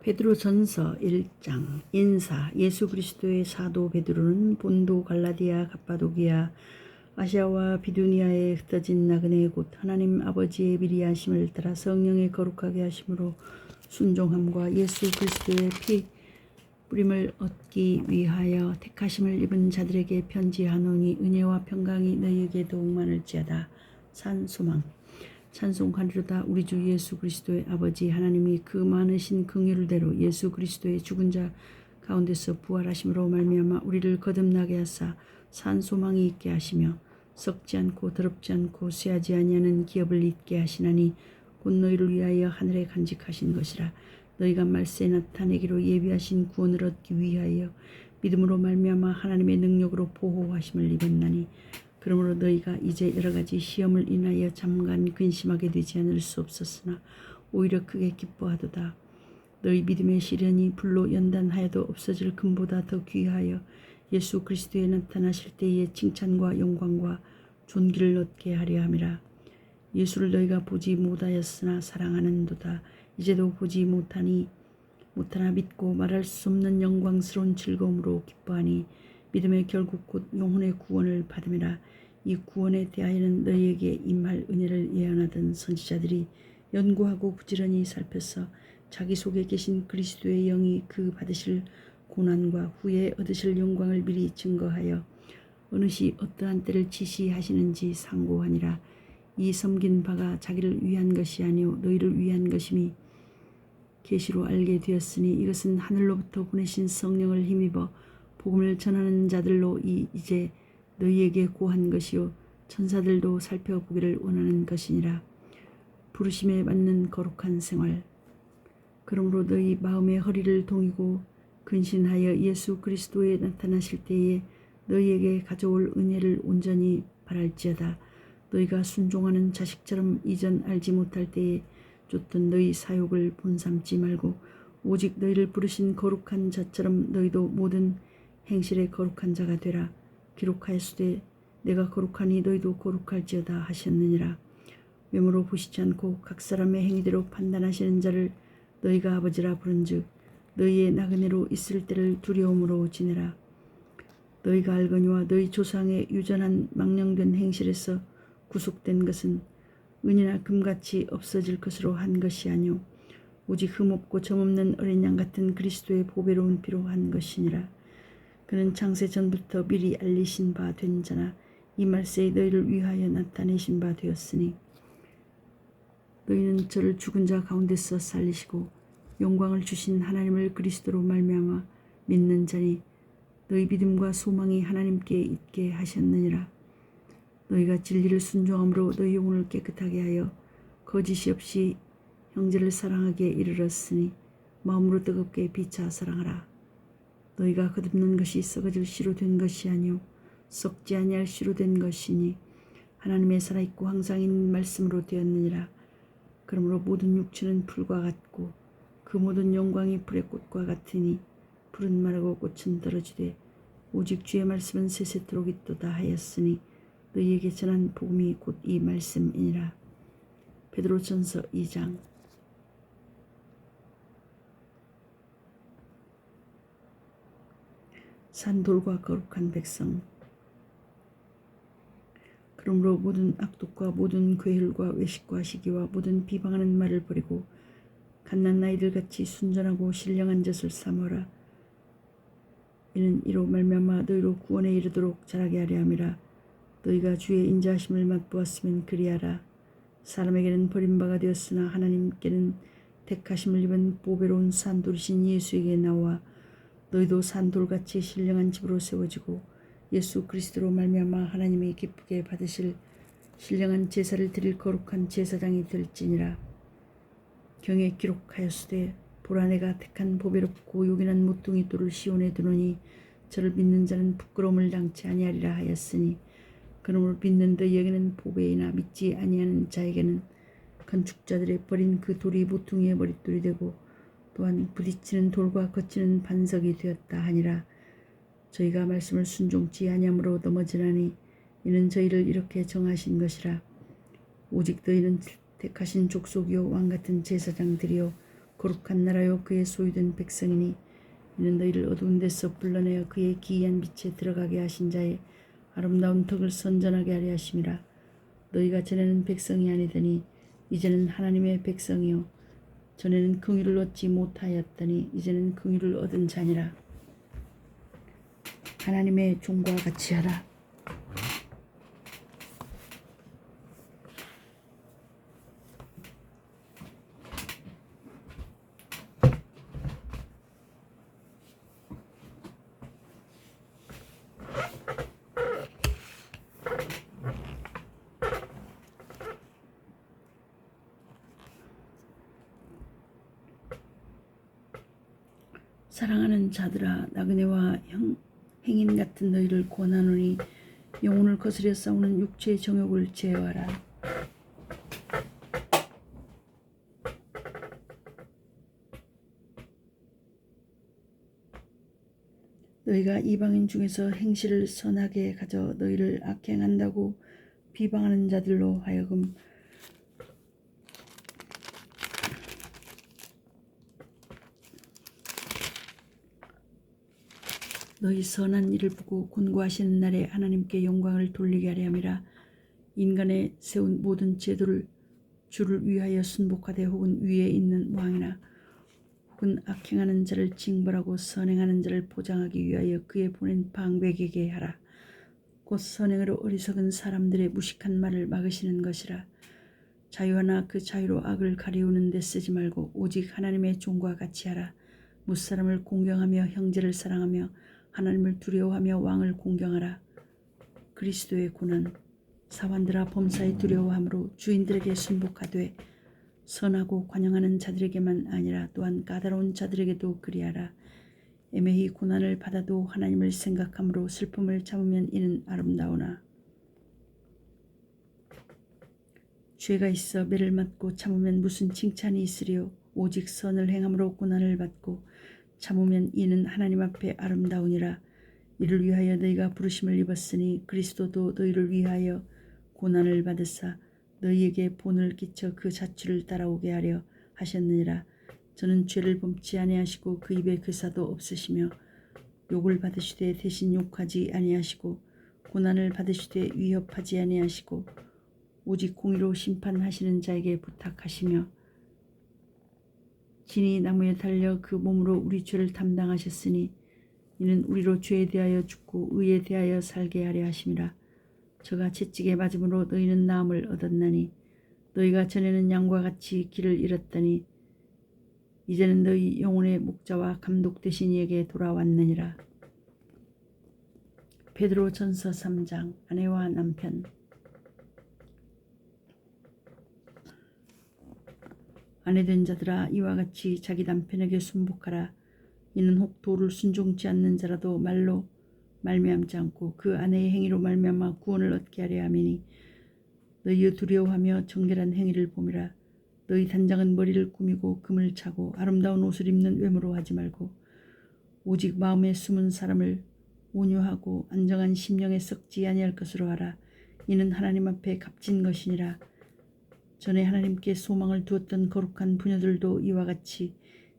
베드로전서 1장. 인사. 예수 그리스도의 사도 베드로는 본도, 갈라디아, 갑바도기아, 아시아와 비두니아에 흩어진 나그네 곧 하나님 아버지의 미리 하심을 따라 성령의 거룩하게 하심으로 순종함과 예수 그리스도의 피 뿌림을 얻기 위하여 택하심을 입은 자들에게 편지하노니 은혜와 평강이 너희에게 더욱 많을지어다. 산 소망. 찬송하리로다. 우리 주 예수 그리스도의 아버지 하나님이 그 많으신 긍휼대로 예수 그리스도의 죽은 자 가운데서 부활하심으로 말미암아 우리를 거듭나게 하사 산 소망이 있게 하시며 썩지 않고 더럽지 않고 쇠하지 아니하는 기업을 잊게 하시나니 곧 너희를 위하여 하늘에 간직하신 것이라. 너희가 말세에 나타내기로 예비하신 구원을 얻기 위하여 믿음으로 말미암아 하나님의 능력으로 보호하심을 입었나니 그러므로 너희가 이제 여러가지 시험을 인하여 잠깐 근심하게 되지 않을 수 없었으나 오히려 크게 기뻐하도다. 너희 믿음의 시련이 불로 연단하여도 없어질 금보다 더 귀하여 예수 그리스도에 나타나실 때의 칭찬과 영광과 존귀를 얻게 하려 함이라. 예수를 너희가 보지 못하였으나 사랑하는도다. 이제도 보지 못하나 믿고 말할 수 없는 영광스러운 즐거움으로 기뻐하니 믿음의 결국 곧 영혼의 구원을 받음이라. 이 구원에 대하여는 너희에게 임할 은혜를 예언하던 선지자들이 연구하고 부지런히 살펴서 자기 속에 계신 그리스도의 영이 그 받으실 고난과 후에 얻으실 영광을 미리 증거하여 어느 시 어떠한 때를 지시하시는지 상고하니라. 이 섬긴 바가 자기를 위한 것이 아니요 너희를 위한 것임이 계시로 알게 되었으니 이것은 하늘로부터 보내신 성령을 힘입어 복음을 전하는 자들로 이제 너희에게 고한 것이요 천사들도 살펴보기를 원하는 것이니라. 부르심에 맞는 거룩한 생활. 그러므로 너희 마음의 허리를 동이고 근신하여 예수 그리스도에 나타나실 때에 너희에게 가져올 은혜를 온전히 바랄지어다. 너희가 순종하는 자식처럼 이전 알지 못할 때에 쫓던 너희 사욕을 본삼지 말고 오직 너희를 부르신 거룩한 자처럼 너희도 모든 행실에 거룩한 자가 되라. 기록하였으되 내가 거룩하니 너희도 거룩할지어다 하셨느니라. 외모로 보시지 않고 각 사람의 행위대로 판단하시는 자를 너희가 아버지라 부른즉 너희의 나그네로 있을 때를 두려움으로 지내라. 너희가 알거니와 너희 조상의 유전한 망령된 행실에서 구속된 것은 은이나 금같이 없어질 것으로 한 것이 아니오 오직 흠없고 점없는 어린 양 같은 그리스도의 보배로운 피로 한 것이니라. 그는 창세 전부터 미리 알리신 바 된 자나 이 말세에 너희를 위하여 나타내신 바 되었으니 너희는 저를 죽은 자 가운데서 살리시고 영광을 주신 하나님을 그리스도로 말미암아 믿는 자니 너희 믿음과 소망이 하나님께 있게 하셨느니라. 너희가 진리를 순종함으로 너희 영혼을 깨끗하게 하여 거짓이 없이 형제를 사랑하게 이르렀으니 마음으로 뜨겁게 비차 사랑하라. 너희가 거듭난 것이 썩어질 씨로 된 것이 아니요 썩지 아니할 씨로 된 것이니 하나님의 살아있고 항상 있는 말씀으로 되었느니라. 그러므로 모든 육체는 풀과 같고 그 모든 영광이 풀의 꽃과 같으니 풀은 마르고 꽃은 떨어지되 오직 주의 말씀은 세세토록 있도다 하였으니 너희에게 전한 복음이 곧 이 말씀이니라. 베드로전서 2장. 산돌과 거룩한 백성. 그러므로 모든 악독과 모든 괴혈과 외식과 시기와 모든 비방하는 말을 버리고 갓난 아이들같이 순전하고 신령한 젖을 삼어라. 이는 이로 말미암아 너희로 구원에 이르도록 자라게 하려 함이라. 너희가 주의 인자하심을 맛보았으면 그리하라. 사람에게는 버림바가 되었으나 하나님께는 택하심을 입은 보배로운 산돌이신 예수에게 나와 너희도 산돌같이 신령한 집으로 세워지고 예수 그리스도로 말미암아 하나님이 기쁘게 받으실 신령한 제사를 드릴 거룩한 제사장이 될지니라. 경에 기록하였으되 보라 내가 택한 보배롭고 요긴한 모퉁이 돌을 시온에 두노니 저를 믿는 자는 부끄러움을 당치 아니하리라 하였으니 그러므로 믿는 너희에게는 보배이나 믿지 아니하는 자에게는 건축자들의 버린 그 돌이 모퉁이의 머릿돌이 되고 또한 부딪히는 돌과 거치는 반석이 되었다 하니라. 저희가 말씀을 순종치 아니함으로 넘어지나니 이는 저희를 이렇게 정하신 것이라. 오직 너희는 택하신 족속이요 왕같은 제사장들이요 거룩한 나라요 그의 소유된 백성이니 이는 너희를 어두운 데서 불러내어 그의 기이한 빛에 들어가게 하신 자의 아름다운 덕을 선전하게 하려 하심이라. 너희가 전에는 백성이 아니더니 이제는 하나님의 백성이요 전에는 긍휼을 얻지 못하였더니 이제는 긍휼을 얻은 자니라. 하나님의 종과 같이 하라. 사랑하는 자들아, 나그네와 행인 같은 너희를 권하노니 영혼을 거스려 싸우는 육체의 정욕을 제어하라. 너희가 이방인 중에서 행실을 선하게 가져 너희를 악행한다고 비방하는 자들로 하여금 너희 선한 일을 보고 곤고하시는 날에 하나님께 영광을 돌리게 하려 함이라. 인간의 세운 모든 제도를 주를 위하여 순복하되 혹은 위에 있는 왕이나 혹은 악행하는 자를 징벌하고 선행하는 자를 보장하기 위하여 그의 보낸 방백에게 하라. 곧 선행으로 어리석은 사람들의 무식한 말을 막으시는 것이라. 자유하나 그 자유로 악을 가리우는 데 쓰지 말고 오직 하나님의 종과 같이 하라. 무사람을 공경하며 형제를 사랑하며 하나님을 두려워하며 왕을 공경하라. 그리스도의 고난 사환들아 범사에 두려워함으로 주인들에게 순복하되 선하고 관용하는 자들에게만 아니라 또한 까다로운 자들에게도 그리하라. 애매히 고난을 받아도 하나님을 생각함으로 슬픔을 참으면 이는 아름다우나 죄가 있어 매를 맞고 참으면 무슨 칭찬이 있으리요. 오직 선을 행함으로 고난을 받고 참으면 이는 하나님 앞에 아름다우니라. 이를 위하여 너희가 부르심을 입었으니 그리스도도 너희를 위하여 고난을 받으사 너희에게 본을 끼쳐 그 자취를 따라오게 하려 하셨느니라. 저는 죄를 범치 아니하시고 그 입에 괴사도 없으시며 욕을 받으시되 대신 욕하지 아니하시고 고난을 받으시되 위협하지 아니하시고 오직 공의로 심판하시는 자에게 부탁하시며 진이 나무에 달려 그 몸으로 우리 죄를 담당하셨으니 이는 우리로 죄에 대하여 죽고 의에 대하여 살게 하려 하심이라. 저가 채찍에 맞음으로 너희는 나음을 얻었나니 너희가 전에는 양과 같이 길을 잃었더니 이제는 너희 영혼의 목자와 감독 되신 이에게 돌아왔느니라. 베드로 전서 3장. 아내와 남편. 아내된 자들아 이와 같이 자기 남편에게 순복하라. 이는 혹 도를 순종치 않는 자라도 말로 말미암지 않고 그 아내의 행위로 말미암아 구원을 얻게 하려 함이니 너희의 두려워하며 정결한 행위를 봄이라. 너희 단장은 머리를 꾸미고 금을 차고 아름다운 옷을 입는 외모로 하지 말고 오직 마음에 숨은 사람을 온유하고 안정한 심령에 썩지 아니할 것으로 하라. 이는 하나님 앞에 값진 것이니라. 전에 하나님께 소망을 두었던 거룩한 부녀들도 이와 같이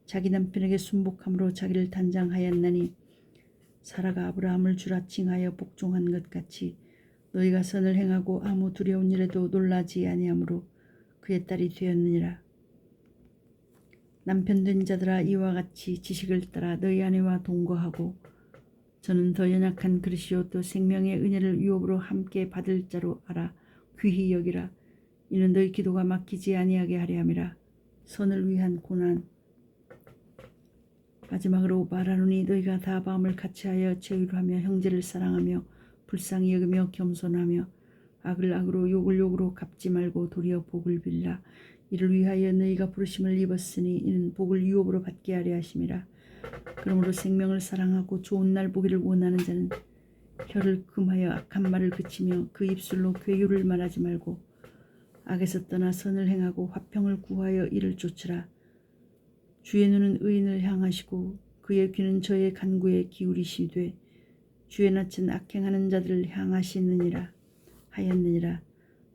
자기 남편에게 순복함으로 자기를 단장하였나니 사라가 아브라함을 주라 칭하여 복종한 것 같이 너희가 선을 행하고 아무 두려운 일에도 놀라지 아니하므로 그의 딸이 되었느니라. 남편된 자들아 이와 같이 지식을 따라 너희 아내와 동거하고 저는 더 연약한 그릇이요 또 생명의 은혜를 유업으로 함께 받을 자로 알아 귀히 여기라. 이는 너희 기도가 막히지 아니하게 하려 함이라. 선을 위한 고난. 마지막으로 말하노니 너희가 다 마음을 같이하여 제의하며 형제를 사랑하며 불쌍히 여기며 겸손하며 악을 악으로 욕을 욕으로 갚지 말고 도리어 복을 빌라. 이를 위하여 너희가 부르심을 입었으니 이는 복을 유업으로 받게 하려 하심이라. 그러므로 생명을 사랑하고 좋은 날 보기를 원하는 자는 혀를 금하여 악한 말을 그치며 그 입술로 괴유를 말하지 말고 악에서 떠나 선을 행하고 화평을 구하여 이를 쫓으라. 주의 눈은 의인을 향하시고 그의 귀는 저의 간구에 기울이시되 주의 낯은 악행하는 자들을 향하시느니라 하였느니라.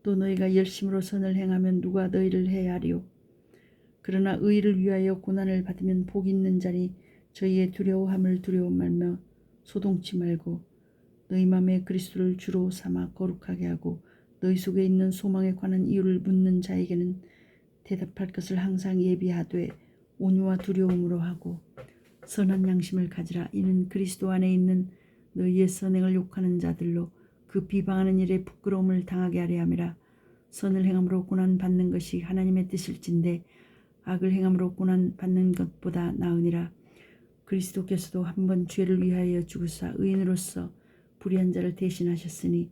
또 너희가 열심으로 선을 행하면 누가 너희를 해하리요. 그러나 의를 위하여 고난을 받으면 복 있는 자니 저희의 두려워함을 두려워 말며 소동치 말고 너희 맘에 그리스도를 주로 삼아 거룩하게 하고 너희 속에 있는 소망에 관한 이유를 묻는 자에게는 대답할 것을 항상 예비하되 온유와 두려움으로 하고 선한 양심을 가지라. 이는 그리스도 안에 있는 너희의 선행을 욕하는 자들로 그 비방하는 일에 부끄러움을 당하게 하려 함이라. 선을 행함으로 고난 받는 것이 하나님의 뜻일진데 악을 행함으로 고난 받는 것보다 나으니라. 그리스도께서도 한 번 죄를 위하여 죽으사 의인으로서 불의한 자를 대신하셨으니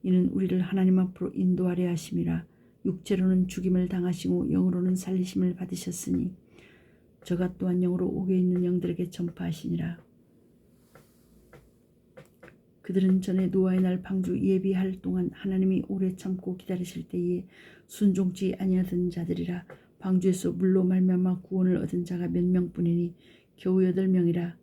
이는 우리를 하나님 앞으로 인도하려 하심이라. 육체로는 죽임을 당하시고 영으로는 살리심을 받으셨으니 저가 또한 영으로 옥에 있는 영들에게 전파하시니라. 그들은 전에 노아의 날 방주 예비할 동안 하나님이 오래 참고 기다리실 때에 순종치 아니하던 자들이라. 방주에서 물로 말미암아 구원을 얻은 자가 몇 명뿐이니 겨우 8명이라.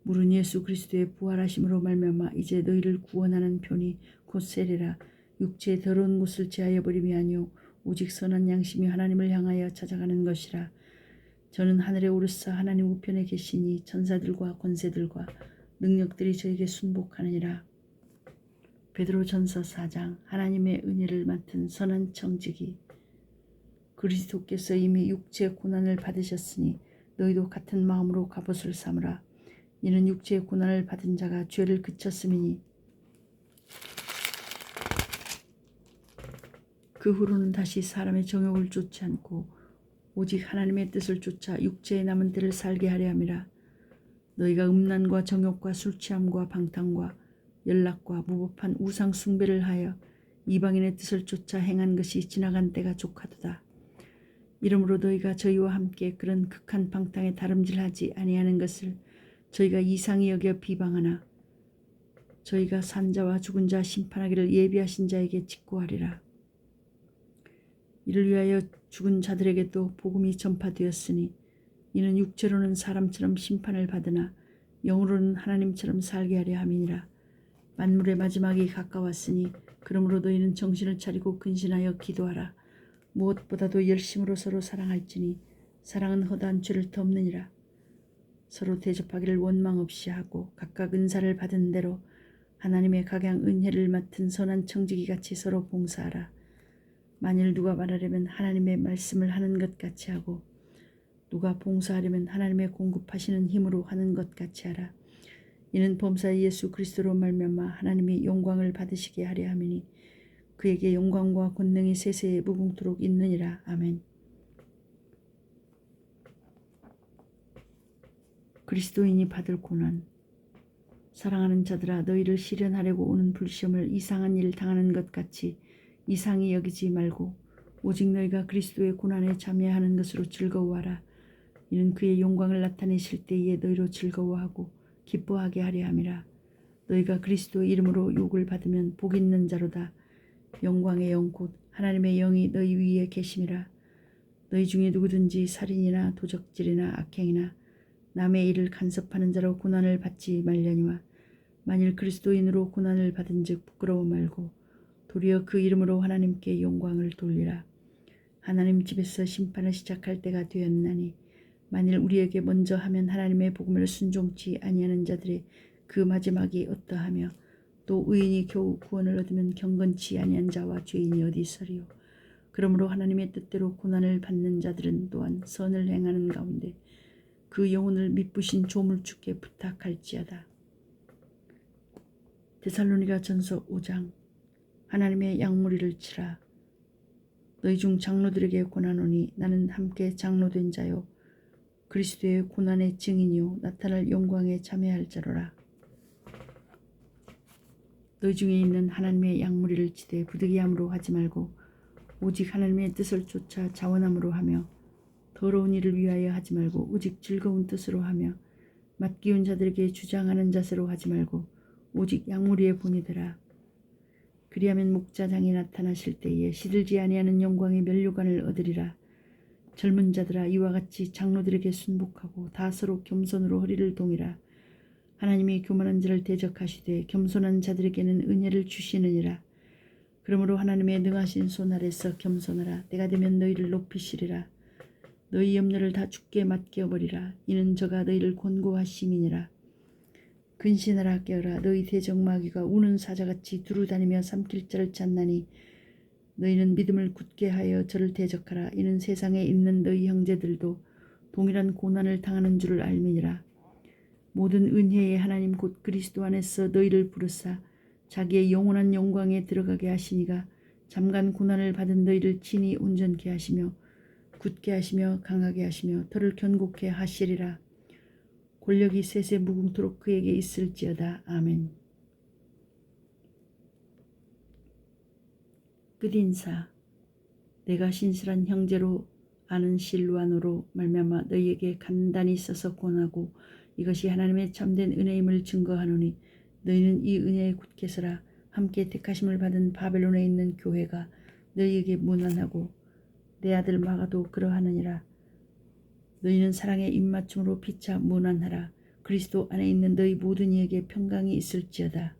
물은 예수 그리스도의 부활하심으로 말미암아 이제 너희를 구원하는 편이 곧 세례라. 육체의 더러운 것을 제하여 버림이 아니요 오직 선한 양심이 하나님을 향하여 찾아가는 것이라. 저는 하늘에 오르사 하나님 우편에 계시니 천사들과 권세들과 능력들이 저에게 순복하느니라. 베드로전서 4장. 하나님의 은혜를 맡은 선한 청지기. 그리스도께서 이미 육체의 고난을 받으셨으니 너희도 같은 마음으로 갑옷을 삼으라. 이는 육체의 고난을 받은 자가 죄를 그쳤음이니 그 후로는 다시 사람의 정욕을 쫓지 않고 오직 하나님의 뜻을 쫓아 육체의 남은 때를 살게 하려 함이라. 너희가 음란과 정욕과 술취함과 방탕과 연락과 무법한 우상 숭배를 하여 이방인의 뜻을 쫓아 행한 것이 지나간 때가 족하도다. 이러므로 너희가 저희와 함께 그런 극한 방탕에 다름질하지 아니하는 것을 저희가 이상히 여겨 비방하나 저희가 산자와 죽은 자 심판하기를 예비하신 자에게 직고하리라. 이를 위하여 죽은 자들에게도 복음이 전파되었으니 이는 육체로는 사람처럼 심판을 받으나 영으로는 하나님처럼 살게 하려 함이니라. 만물의 마지막이 가까웠으니 그러므로 너희는 정신을 차리고 근신하여 기도하라. 무엇보다도 열심으로 서로 사랑할지니 사랑은 허다한 죄를 덮느니라. 서로 대접하기를 원망 없이 하고 각각 은사를 받은 대로 하나님의 각양 은혜를 맡은 선한 청지기같이 서로 봉사하라. 만일 누가 말하려면 하나님의 말씀을 하는 것 같이 하고 누가 봉사하려면 하나님의 공급하시는 힘으로 하는 것 같이 하라. 이는 범사 예수 그리스도로 말미암아 하나님이 영광을 받으시게 하려 함이니 그에게 영광과 권능이 세세에 무궁토록 있느니라. 아멘. 그리스도인이 받을 고난. 사랑하는 자들아, 너희를 시련하려고 오는 불시험을 이상한 일 당하는 것 같이 이상히 여기지 말고 오직 너희가 그리스도의 고난에 참여하는 것으로 즐거워하라. 이는 그의 영광을 나타내실 때에 너희로 즐거워하고 기뻐하게 하려 함이라. 너희가 그리스도의 이름으로 욕을 받으면 복 있는 자로다. 영광의 영 곧 하나님의 영이 너희 위에 계심이라. 너희 중에 누구든지 살인이나 도적질이나 악행이나 남의 일을 간섭하는 자로 고난을 받지 말려니와 만일 그리스도인으로 고난을 받은 즉 부끄러워 말고 도리어 그 이름으로 하나님께 영광을 돌리라. 하나님 집에서 심판을 시작할 때가 되었나니 만일 우리에게 먼저 하면 하나님의 복음을 순종치 아니하는 자들의 그 마지막이 어떠하며 또 의인이 겨우 구원을 얻으면 경건치 아니한 자와 죄인이 어디 있으리요. 그러므로 하나님의 뜻대로 고난을 받는 자들은 또한 선을 행하는 가운데 그 영혼을 미쁘신 조물주께 부탁할지어다. 데살로니가 전서 5장. 하나님의 양무리를 치라. 너희 중 장로들에게 권하노니 나는 함께 장로된 자요 그리스도의 고난의 증인이요 나타날 영광에 참여할 자로라. 너희 중에 있는 하나님의 양무리를 치되 부득이함으로 하지 말고 오직 하나님의 뜻을 쫓아 자원함으로 하며 더러운 일을 위하여 하지 말고 오직 즐거운 뜻으로 하며 맡기운 자들에게 주장하는 자세로 하지 말고 오직 양무리의 본이 되라. 그리하면 목자장이 나타나실 때에 시들지 아니하는 영광의 면류관을 얻으리라. 젊은 자들아, 이와 같이 장로들에게 순복하고 다 서로 겸손으로 허리를 동이라. 하나님이 교만한 자를 대적하시되 겸손한 자들에게는 은혜를 주시느니라. 그러므로 하나님의 능하신 손 아래서 겸손하라. 때가 되면 너희를 높이시리라. 너희 염려를 다 주께 맡겨버리라. 이는 저가 너희를 권고하심이니라. 근신하라 깨어라. 너희 대적마귀가 우는 사자같이 두루다니며 삼킬 자를 찾나니 너희는 믿음을 굳게 하여 저를 대적하라. 이는 세상에 있는 너희 형제들도 동일한 고난을 당하는 줄을 알미니라. 모든 은혜의 하나님 곧 그리스도 안에서 너희를 부르사 자기의 영원한 영광에 들어가게 하시니가 잠깐 고난을 받은 너희를 친히 온전케 하시며 굳게 하시며 강하게 하시며 더를 견고케 하시리라. 권력이 세세 무궁토록 그에게 있을지어다. 아멘. 끝인사. 내가 신실한 형제로 아는 실루아노로 말미암아 너희에게 간단히 써서 권하고 이것이 하나님의 참된 은혜임을 증거하노니 너희는 이 은혜에 굳게 서라. 함께 택하심을 받은 바벨론에 있는 교회가 너희에게 문안하고 내 아들 마가도 그러하느니라. 너희는 사랑의 입맞춤으로 피차 문안하라. 그리스도 안에 있는 너희 모든 이에게 평강이 있을지어다.